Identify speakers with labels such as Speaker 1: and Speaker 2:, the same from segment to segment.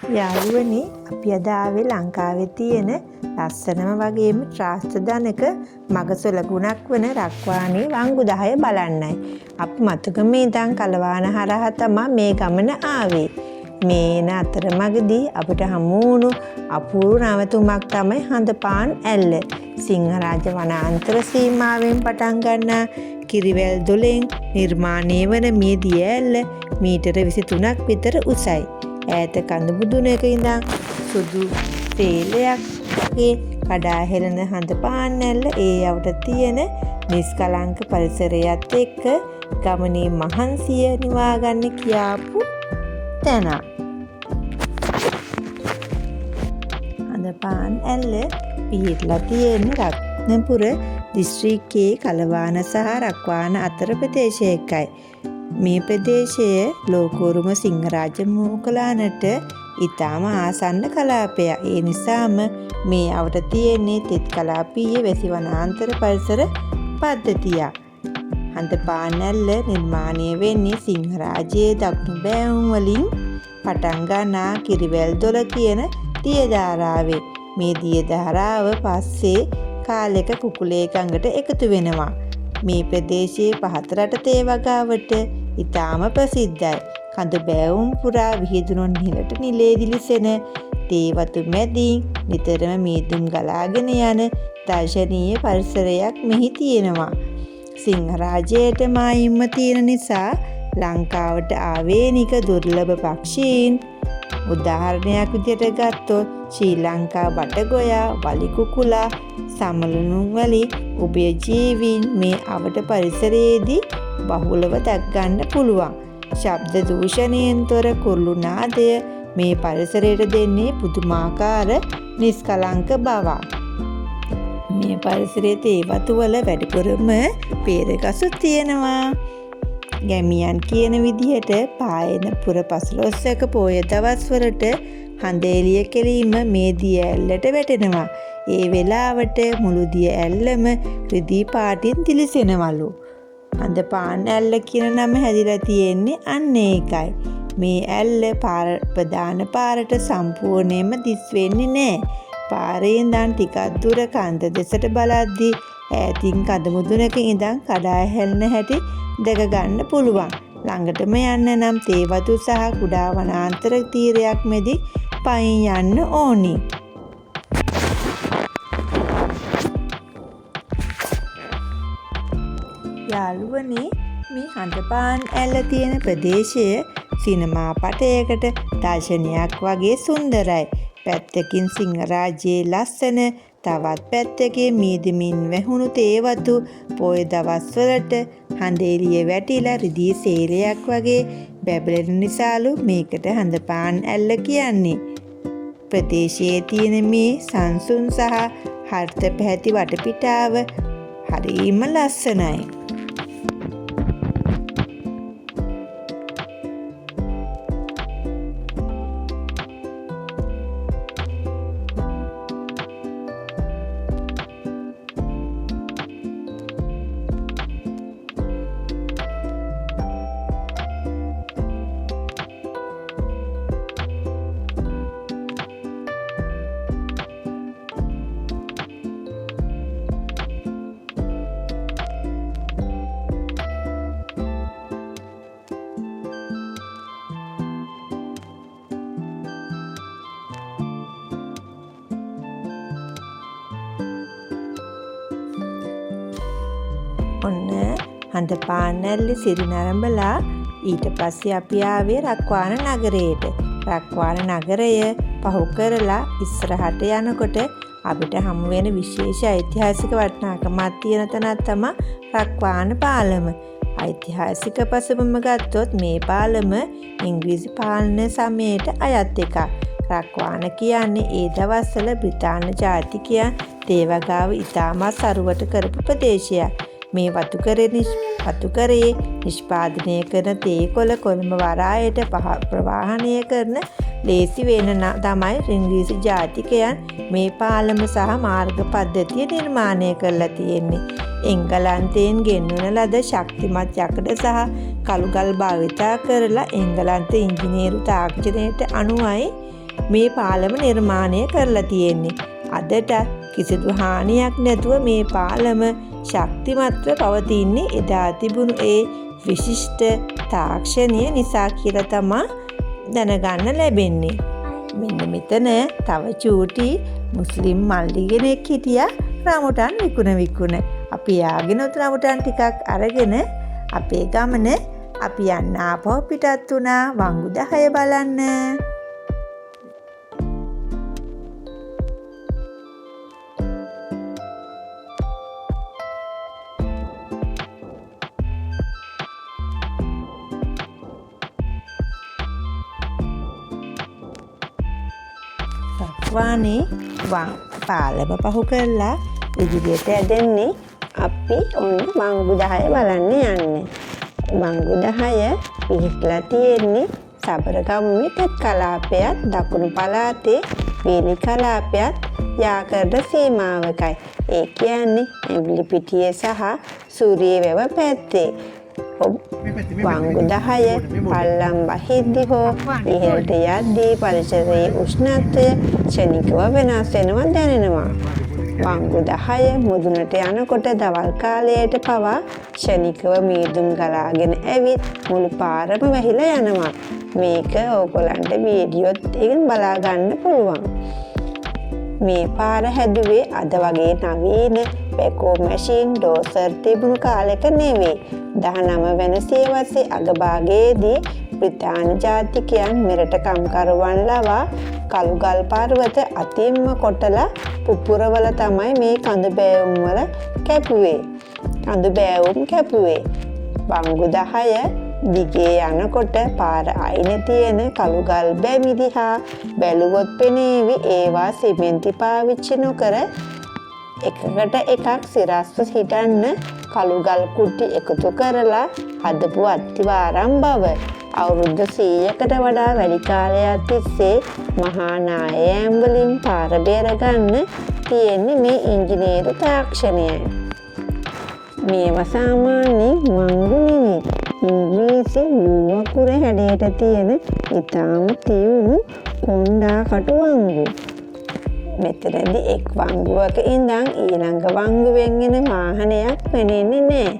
Speaker 1: යාළුවනේ අපි අද ආවේ ලංකාවේ තියෙන ලස්සනම වගේම ත්‍රාස්තජනක මගසොල ගුණක් වන රක්වානේ වංගු 10 බලන්නයි. අපි මතුගම ඉඳන් කලවාන හරහා තමයි මේ ගමන ආවේ. මේන අතරමඟදී අපිට හමු වුණු අපූර්ව නවතුමක් තමයි හඳපාන් ඇල්ල. සිංහරාජ වනාන්තර සීමාවෙන් පටන් ගන්නා කිරිවැල් දොලෙන් නිර්මාණය වන මේ දිය ඇල්ල මීටර 23ක් විතර උසයි. ඈත කඳු මුදුනක ඉඳන් සුදු තේලයක් වගේ කඩා හෙළන හඳපාන් ඇල්ල ඒ යවට තියෙන නිස්කලංක පරිසරයත් එක්ක ගමනේ මහන්සිය නිවා ගන්න කියාපු තැන. හඳපාන් ඇල්ල පිහිටලා තියෙන රත්නපුර දිස්ත්‍රික්කයේ කලවාන සහ රක්වාන අතර ප්‍රදේශයකයි. මේ ප්‍රදේශය ලෝකෝරුම සිංහරාජ මූකලානට ඉතාම ආසන්න කලාපයක්. ඒ නිසාම මේ අවට තියෙන්නේ තෙත් කලාපීය වැසි වනාන්තර පරිසර පද්ධතියක්. හඳපාන් ඇල්ල නිර්මාණය වෙන්නේ සිංහරාජයේ දකුණු බෑවුම් වලින් පටන් ගන්නා කිරිවැල් දොල කියන දිය ධාරාවේ. මේ දිය ධාරාව පස්සේ කාලෙක කුකුලේ ගඟට එකතු වෙනවා. මේ ප්‍රදේශයේ පහත රට තේ වගාවට ඉතාම ප්‍රසිද්ධයි. කඳු බෑවුම් පුරා විහිදුණු නිලට නිලේ දිලිසෙන තේ වතු මැදින් නිතරම මීදුම් ගලාගෙන යන දර්ශනීය පරිසරයක් මෙහි තියෙනවා. සිංහරාජයට මායිම්ම තියෙන නිසා ලංකාවට ආවේනික දුර්ලභ පක්ෂීන් උදාහරණයක් විදිහට ගත්තොත් ශ්‍රී ලංකා බටගොයා, වලි කුකුලා, සමලනුන්වලි උභයජීවීන් මේ අවට පරිසරයේදී බහුලව දැක් ගන්න පුළුවන්. ශබ්ද දූෂණයෙන් තොර කුරුළු නාදය මේ පරිසරයට දෙන්නේ පුදුමාකාර නිස්කලංක බවක්. මේ පරිසරයේ තේ වතු වල වැඩිපුරම පේරගසු තියෙනවා. ගැමියන් කියන විදිහට පායන පුර 15ක පෝය දවස්වලට හඳ එළිය කෙලීම මේ දිය ඇල්ලට වැටෙනවා. ඒ වෙලාවට මුළු දිය ඇල්ලම රිදී පාටින් දිලිසෙනවලු. හඳපාන් ඇල්ල කියන නම හැදිලා තියෙන්නේ අන්න ඒකයි. මේ ඇල්ල ප්‍රධාන පාරට සම්පූර්ණයෙන්ම දිස් වෙන්නේ නැහැ. පාරේ ඉඳන් ටිකක් දුර කන්ද දෙසට බලද්දී ඈතින් කඳ මුදුනක ඉඳන් කඩා හැලෙන හැටි දැක ගන්න පුළුවන්. ළඟටම යන්න නම් තේ වතු සහ කුඩා වනාන්තර තීරයක් මැදි පයින් යන්න ඕනි. යාළුවනේ මේ හඳපාන් ඇල්ල තියෙන ප්‍රදේශය සිනමා පටයකට දර්ශනයක් වගේ සුන්දරයි. පැත්තකින් සිංහරාජයේ ලස්සන, තවත් පැත්තකින් මීදමින් වැහුණු තේවතු පොය දවස්වලට හඳ එළිය වැටිලා රිදී සේලයක් වගේ බැබලෙන නිසාලු මේකට හඳපාන් ඇල්ල කියන්නේ. ප්‍රදේශයේ තියෙන මේ සංසුන් සහ හර්ථ පැහැති වටපිටාව හරිම ලස්සනයි. ඔන්න හඳපාන් ඇල්ලේ සිරි නරඹලා ඊට පස්සේ අපි ආවේ රක්වාන නගරයට. රක්වාන නගරය පහු කරලා ඉස්සරහට යනකොට අපිට හමු වෙන විශේෂ ඓතිහාසික වටිනාකමක් තියෙන තැනක් තමයි රක්වාන පාලම. ඓතිහාසික පසුබිම ගත්තොත් මේ පාලම ඉංග්‍රීසි පාලන සමයට අයත් එකක්. රක්වාන කියන්නේ ඒ දවස්වල බ්‍රිතාන්‍ය ජාතිකයන් තේ වගාව ඉතාමත් සරුවට කරපු ප්‍රදේශයක්. මේ වතුකරේ නිෂ්පාදනය කරන තේ කොළ කොළඹ වරායට ප්‍රවාහනය කරන ලේසි වෙන තමයි ඉංග්‍රීසි ජාතිකයන් මේ පාලම සහ මාර්ග පද්ධතිය නිර්මාණය කරලා තියෙන්නේ. එංගලන්තයෙන් ගෙන්වන ලද ශක්තිමත් යකඩ සහ කළුගල් භාවිතා කරලා එංගලන්ත ඉංජිනේරු තාක්ෂණයට අනුවයි මේ පාලම නිර්මාණය කරලා තියෙන්නේ. අදට කිසිදු හානියක් නැතුව මේ පාලම ශක්තිමත්ව පවතින්නේ එදා තිබුණු ඒ විශිෂ්ට තාක්ෂණය නිසා කියලා තමා දැනගන්න ලැබෙන්නේ. මෙන්න මෙතන තව චූටි මුස්ලිම් මල්ලි කෙනෙක් හිටියා රාමුටන් විකුණ. අපි යාගෙන උත් රාමුටන් ටිකක් අරගෙන අපේ ගමන අපි යන්න ආපහු පිටත් වුණා වංගු 10 බලන්න. රක්වානේ පාලම පහු කරලා ඉදිරියට ඇදෙන්නේ අපි ඔන්න වංගු 10 බලන්න යන්නේ. වංගු 10 පිහිටලා තියෙන්නේ සබරගමුවේ තෙත් කලාපයත් දකුණු පළාතේ වේලි කලාපයත් යාකරට සීමාවකයි. ඒ කියන්නේ ඇඹිලිපිටිය සහ සූරියවැව පැත්තේ. වංගු 10 පල්ලම් බහිද්දි හෝ ඉහළට යද්දී පරිසරයේ උෂ්ණත්වය ක්ෂණිකව වෙනස් වෙනවා දැනෙනවා. වංගු 10 මුදුනට යනකොට දවල් කාලයට පවා ක්ෂණිකව මීදුම් ගලාගෙන ඇවිත් මුළු පාරම වැහිලා යනවා. මේක ඕගොල්ලන්ට වීඩියෝත් එකෙන් බලා ගන්න පුළුවන්. මේ පාර හැදුවේ අද වගේ නවීන බැකෝ මැෂින් ඩෝසර් තිබුණු කාලෙක නෙවෙයි. 19 වෙනි සියවසේ අගභාගයේදී බ්‍රිතාන්‍ය ජාතිකයන් මෙරට කම්කරුවන් ලවා කළුගල් පර්වත අතින්ම කොටලා පුපුරවල තමයි මේ කඳු බෑවුම් වල කැපුවේ. වංගු 10 දිගේ යනකොට පාර අයිනේ තියෙන කළුගල් බැමි දිහා බැලුවොත් පෙනේවි ඒවා සිමෙන්ති පාවිච්චි නොකර එකකට එකක් සිරස්ව හිටන්න කළුගල් කුටි එකතු කරලා හදපු අත්තිවාරම් බව. අවුරුදු 100කට වඩා වැඩි කාලයක් තිස්සේ මහා නායෑම් වලින් පාර බේරගන්න තියෙන්නේ මේ ඉංජිනේරු තාක්ෂණයයි. මේවා සාමාන්‍යයෙන් වංගු නෙවෙයි. ඉංග්‍රීසි යු අකුර හැඩයට තියෙන ඉතාම තියුණු කොණ්ඩා කටු වංගු. මෙතනදී එක් වංගුවක ඉඳන් ඊළඟ වංගුවෙන් එන වාහනයක් පෙනෙන්නේ නැහැ.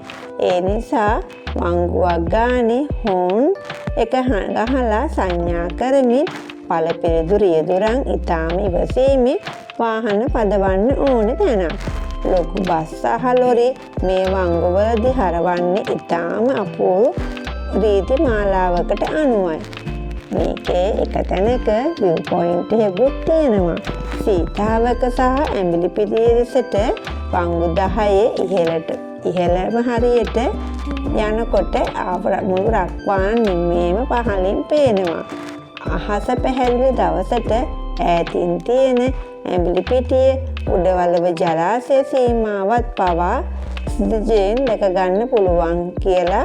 Speaker 1: ඒ නිසා වංගුවක් ගානේ හෝන් එක ගහලා සංඥා කරමින් පළපෙරදු රියදුරන් ඉතාම ඉවසීමේ වාහන පදවන්න ඕනේ තැනක්. ලොකු බස් සහ ලොරි මේ වංගුවලදී හරවන්නේ ඉතාම අපූර්ව රීති මාලාවකට අනුවයි. මේකේ එක තැනක view point එකකුත් තියෙනවා. සීතාවක සහ ඇඹිලිපිටිය දෙසට වංගු 10 ඉහළම හරියට යනකොට මුළු රක්වාන නිම්මේම පහළින් පේනවා. අහස පැහැදිලි දවසට ඈතින් තියෙන ඇඹිලිපිටිය උඩවලව ජලාශය සීමාවත් පවා දිජෙන් දැක ගන්න පුළුවන් කියලා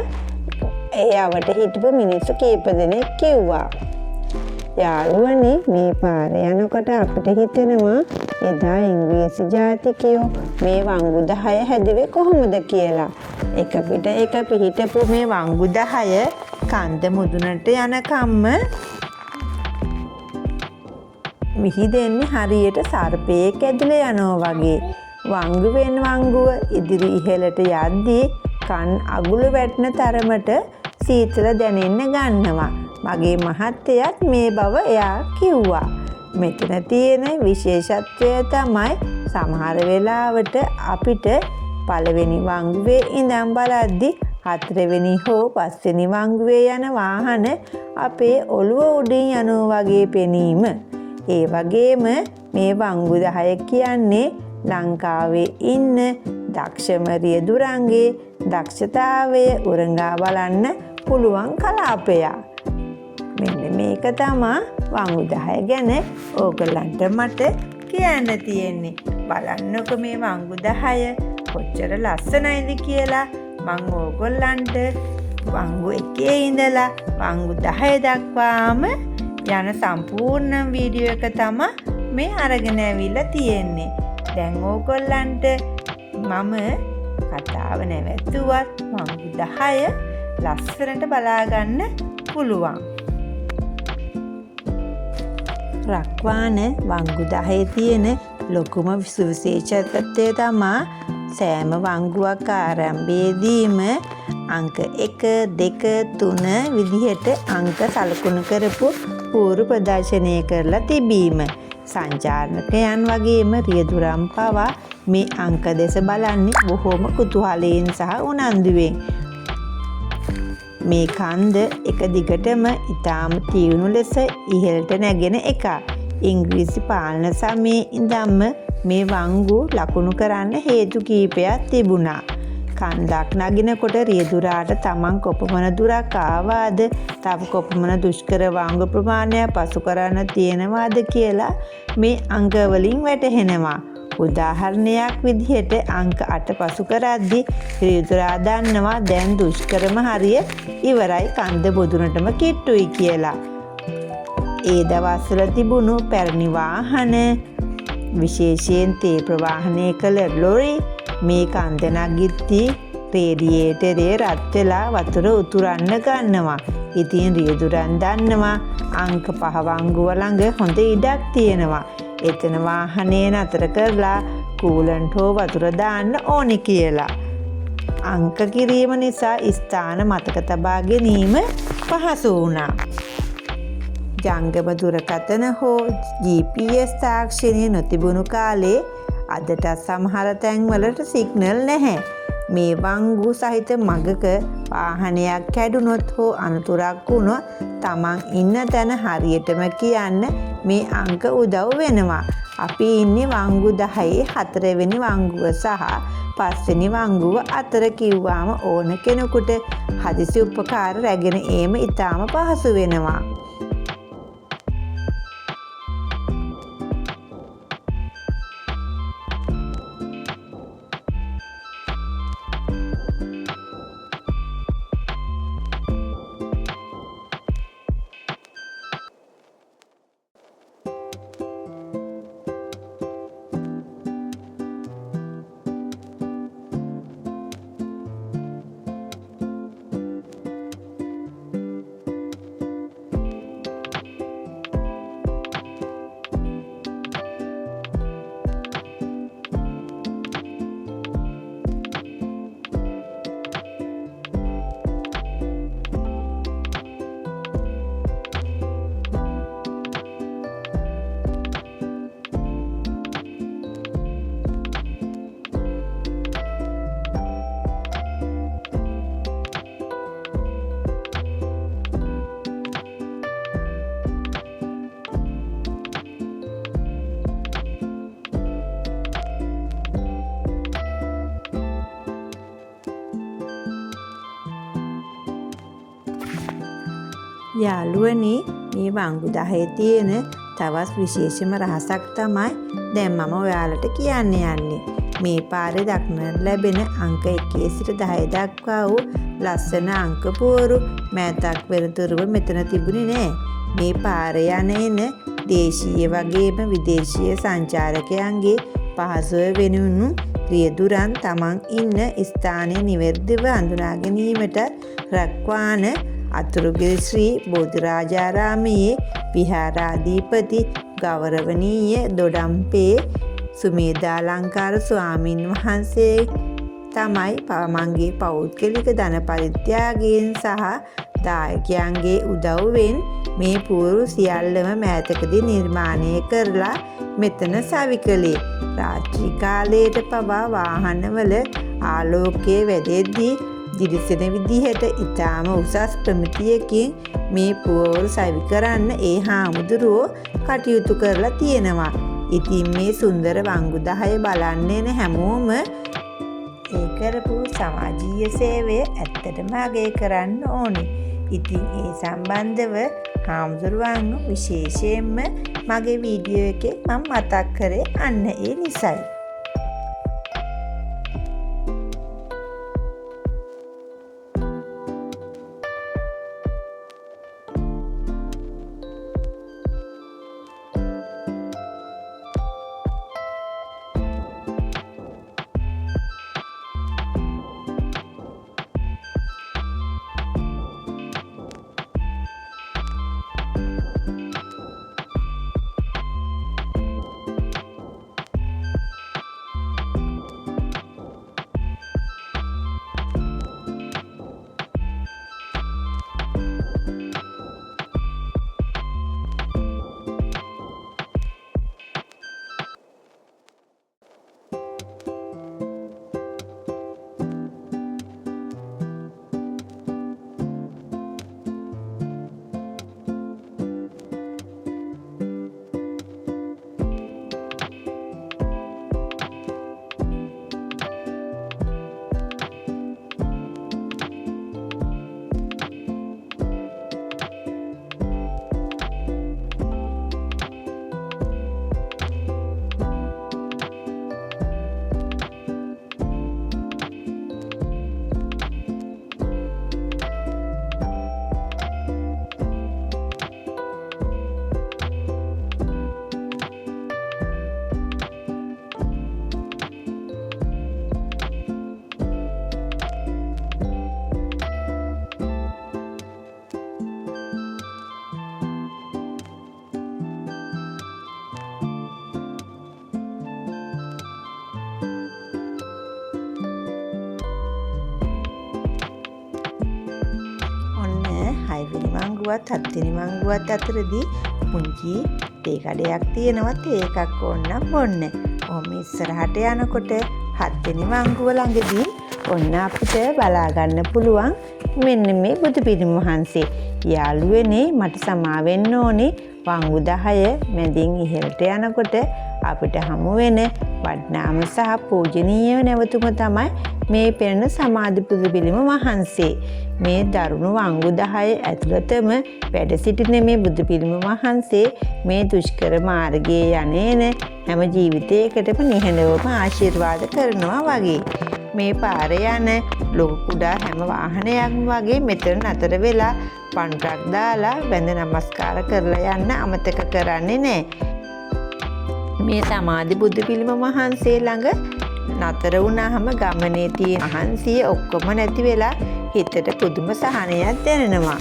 Speaker 1: එයාවට හිටපු මිනිස්සු කීප දෙනෙක් කිව්වා. යාළුවනේ මේ පාර යනකොට අපිට හිතෙනවා එදා ඉංග්‍රීසි ජාතිකයෝ මේ වංගු 10 හැදුවේ කොහොමද කියලා. එක පිට එක පිහිටපු මේ වංගු 10 කන්ද මුදුනට යනකම්ම මිහිදෙන්නේ හරියට සර්පයෙක් ඇදලා යනවා වගේ. වංගුවෙන් වංගුව ඉදිරි ඉහළට යද්දී කන් අගුල වැටෙන තරමට සීතල දැනෙන්න ගන්නවා. මගේ මහත්තයත් මේ බව එයා කිව්වා. මෙතන තියෙන විශේෂත්වය තමයි සමහර වෙලාවට අපිට පළවෙනි වංගුවේ ඉඳන් බලද්දි හතරවෙනි හෝ පස්වෙනි වංගුවේ යන වාහන අපේ ඔළුව උඩින් යනවා වගේ පෙනීම. ඒ වගේම මේ වංගු 10 කියන්නේ ලංකාවේ ඉන්න දක්ෂම රියදුරන්ගේ දක්ෂතාවය උරංගා බලන්න පුළුවන් කලාපයක්. මෙන්න මේක තමයි වංගු 10 ගැන ඕගොල්ලන්ට මට කියන්න තියෙන්නේ. බලන්නකො මේ වංගු 10 කොච්චර ලස්සනයිද කියලා. මම ඕගොල්ලන්ට වංගු 1 ඉඳලා වංගු 10 දක්වාම යන සම්පූර්ණ වීඩියෝ එක තමයි මේ අරගෙන ඇවිල්ලා තියෙන්නේ. දැන් ඕගොල්ලන්ට මම කතාව නැවතුවත් වංගු 10 ලස්සනට බලා ගන්න පුළුවන්. රක්වාන වංගු 10 තියෙන ලොකුම සුවිශේෂත්වය තමා සෑම වංගුවක් ආරම්භයේදීම අංක 1, 2, 3 විදිහට අංක සලකුණු කරපු පූර්ව ප්‍රදර්ශනය කරලා තිබීම. සංචාරකයන් වගේම රියදුරන් පවා මේ අංක දෙස බලන්නේ බොහෝම කුතුහලයෙන් සහ උනන්දුවෙන්. මේ කන්ද එක දිගටම ඉතාම තියුණු ලෙස ඉහළට නැගෙන එකක්. ඉංග්‍රීසි පාලන සමයේ ඉඳන්ම මේ වංගු ලකුණු කරන්න හේතු කීපයක් තිබුණා. කන්දක් නගිනකොට රියදුරාට තමන් කොපමණ දුරක් ආවාද, තව කොපමණ දුෂ්කර වංගු ප්‍රමාණයක් පසු කරන්න තියෙනවාද කියලා මේ අංක වලින් වැටහෙනවා. උදාහරණයක් විදිහට අංක 8 පසු කරද්දී රියදුරා දන්නවා දැන් දුෂ්කරම හරිය ඉවරයි, කන්ද බොදුනටම කිට්ටුයි කියලා. ඒ දවස්වල තිබුණු පැරණි වාහන, විශේෂයෙන් තේ ප්‍රවාහනය කළ ලොරි මේ කන්ද නගිද්දී රේඩියේටරේ රත් වෙලා වතුර උතුරන්න ගන්නවා. ඉතින් රියදුරන් දන්නවා අංක 5 වංගුව ළඟ හොඳ ඉඩක් තියෙනවා. එතන වාහනේ නතර කරලා කූලන්ට් හෝ වතුර දාන්න ඕනි කියලා. අංක කිරීම නිසා ස්ථාන මතක තබා ගැනීම පහසු වුණා. ජංගම දුරකථන හෝ GPS තාක්ෂණය නොතිබුණු කාලේ අදට සමහර තැන්වලට සිග්නල් නැහැ. මේ වංගු සහිත මගක වාහනයක් කැඩුනොත් හෝ අනතුරක් වුණොත් තමන් ඉන්න තැන හරියටම කියන්න මේ අංක උදව් වෙනවා. අපි ඉන්නේ වංගු 10 4 වෙනි වංගුව සහ 5 වෙනි වංගුව අතර කිව්වාම ඕන කෙනෙකුට හදිසි උපකාර රැගෙන ඒම ඉතාම පහසු වෙනවා. යාළුවනි, මේ වංගු 10 තියෙන තවත් විශේෂම රහසක් තමයි දැන් මම ඔයාලට කියන්න යන්නේ. මේ පාරේ දක්නට ලැබෙන අංක 1 සිට 10 දක්වා වූ ලස්සන අංක පුවරු මෑතක් වෙනතුරුව මෙතන තිබුණේ නෑ. මේ පාරේ යන එන දේශීය වගේම විදේශීය සංචාරකයන්ගේ පහසුව වෙනුණු රියදුරන් තමන් ඉන්න ස්ථානය නිවැරදිව හඳුනා ගැනීමට රක්වාන අතුරුගිරි ශ්‍රී බෝධිරාජාරාමයේ විහාරාධිපති ගෞරවනීය දොඩම්පේ සුමේධාලංකාර ස්වාමින් වහන්සේ තමයි මගේ පෞද්ගලික ධන පරිත්‍යාගයෙන් සහ දායකයන්ගේ උදව්වෙන් මේ පුවරු සියල්ලම මෑතකදී නිර්මාණය කරලා මෙතන සවි කළේ. රාත්‍රී කාලයට පවා වාහනවල ආලෝකයේ වැදෙද්දී දිලිසෙන විදිහට ඉතාම උසස් ප්‍රමිතියකින් මේ පුවරු සවි කරන්න ඒ හාමුදුරුවෝ කටයුතු කරලා තියෙනවා. ඉතින් මේ සුන්දර වංගු 10 බලන්න එන හැමෝම ඒ කරපු සමාජීය සේවය ඇත්තටම අගය කරන්න ඕනේ. ඉතින් ඒ සම්බන්ධව හාමුදුරුවන්ව විශේෂයෙන්ම මගේ වීඩියෝ එකේ මම මතක් කරේ අන්න ඒ නිසයි. මංගුවත් 7 වෙනි මංගුවත් අතරදී පුංචි තේ කඩයක් තියෙනවා. තේ එකක් ඕනනම් බොන්න. ඔහොම ඉස්සරහට යනකොට 7 වෙනි මංගුව ළඟදී ඔන්න අපිට බලා ගන්න පුළුවන් මෙන්න මේ බුදු පිළිම වහන්සේ. යාළුවනේ මට සමා වෙන්න ඕනේ වංගු 10 මැදින් ඉහළට යනකොට අපිට හමු වෙන වඩනාම සහ පූජනීය නැවතුම තමයි මේ පෙනෙන සමාධි බුදු පිළිම වහන්සේ. මේ දරුණු වංගු 10 ඇතුළතම වැඩ සිටින මේ බුදු පිළිම වහන්සේ මේ දුෂ්කර මාර්ගයේ යන්නේන හැම ජීවිතයකටම නිහඬවම ආශිර්වාද කරනවා වගේ. මේ පාරේ යන ලොකු කුඩා හැම වාහනයක්ම වගේ මෙතන නතර වෙලා පන්රක් දාලා වැඳ නමස්කාර කරලා යන්න අමතක කරන්නේ නැහැ. මේ සමාධි බුදු පිළිම වහන්සේ ළඟ නතර වුණාම ගමනේ තියෙන මහන්සිය ඔක්කොම නැති වෙලා හිතට පුදුම සහනයක් දැනෙනවා.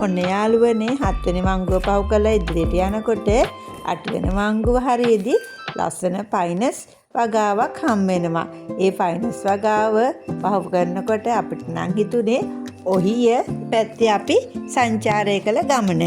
Speaker 1: ඔන්න යාළුවනේ 7 වෙනි මංගුව පහු කරලා ඉදිරියට යනකොට 8 වෙනි මංගුව හරියේදී ලස්සන පයින්ස් වගාවක් හම් වෙනවා. ඒ පයින්ස් වගාව පහු කරනකොට අපිට නම් හිතුනේ ඔහිය පැත්තේ අපි සංචාරය කළ ගමන.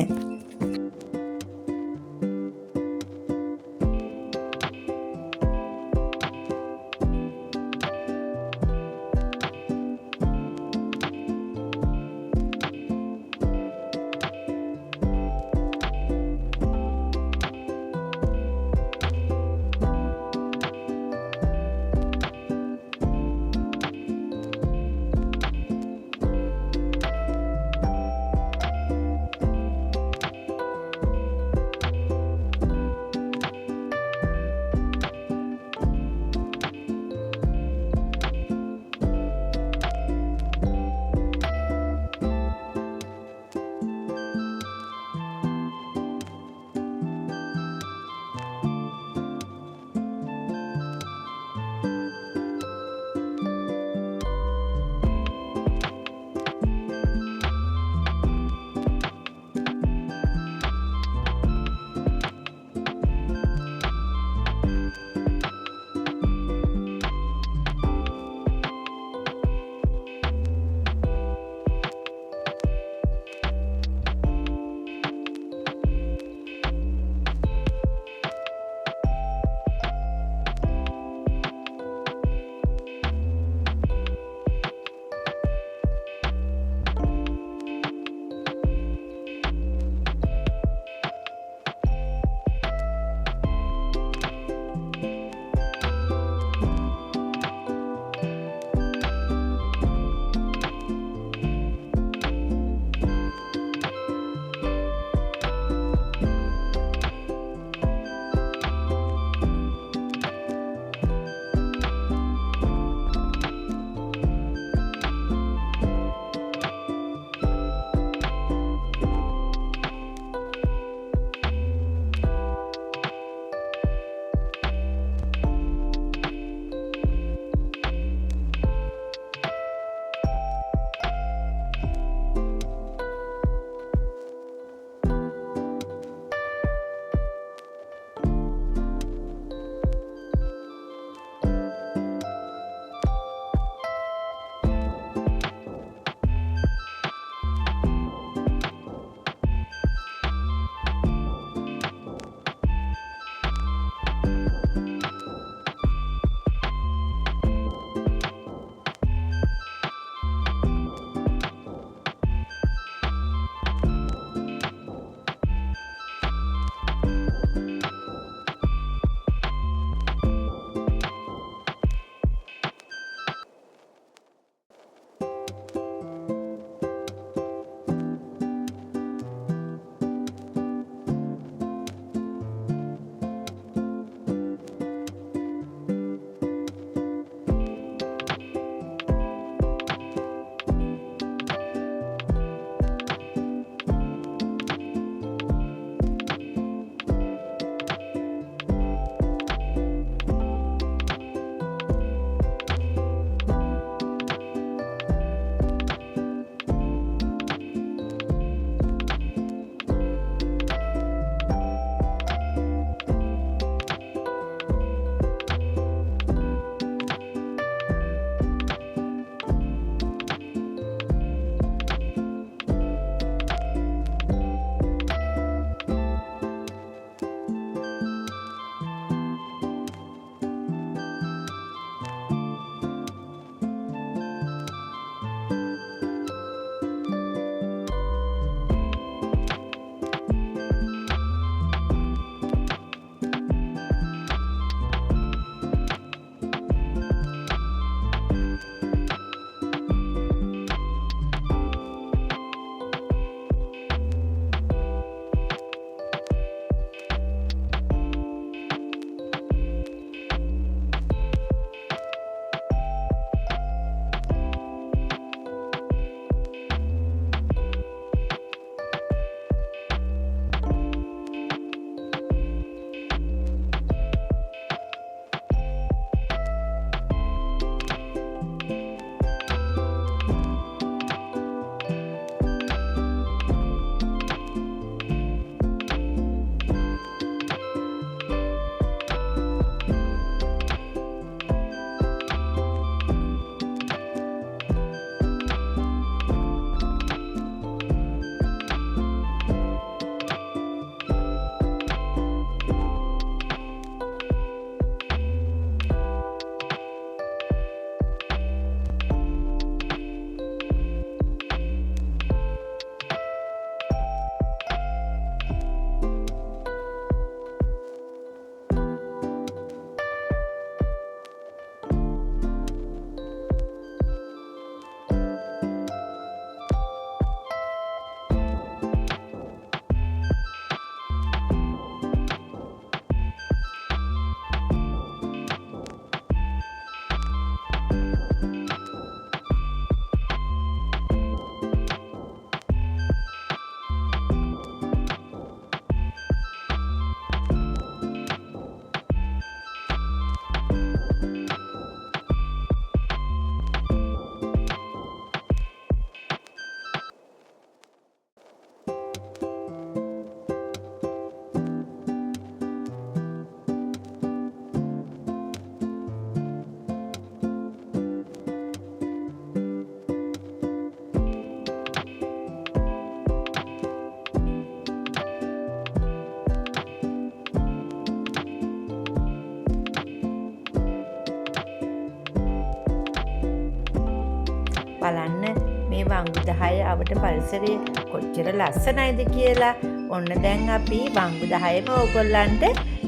Speaker 1: ලංකාවට පරිසරය කොච්චර ලස්සනයිද කියලා ඔන්න දැන් අපි වංගු 10ම ඕගොල්ලන්ට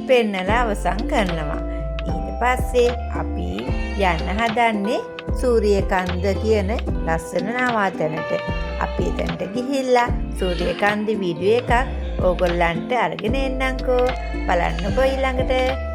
Speaker 1: පෙන්නලා අවසන් කරනවා. ඊට පස්සේ අපි යන්න හදන්නේ සූරියකන්ද කියන ලස්සන නවාතැනට. අපි එතනට ගිහිල්ලා සූරියකන්ද වීඩියෝ එකක් ඕගොල්ලන්ට අරගෙන එන්නම්කෝ. බලන්නකෝ ඊළඟට.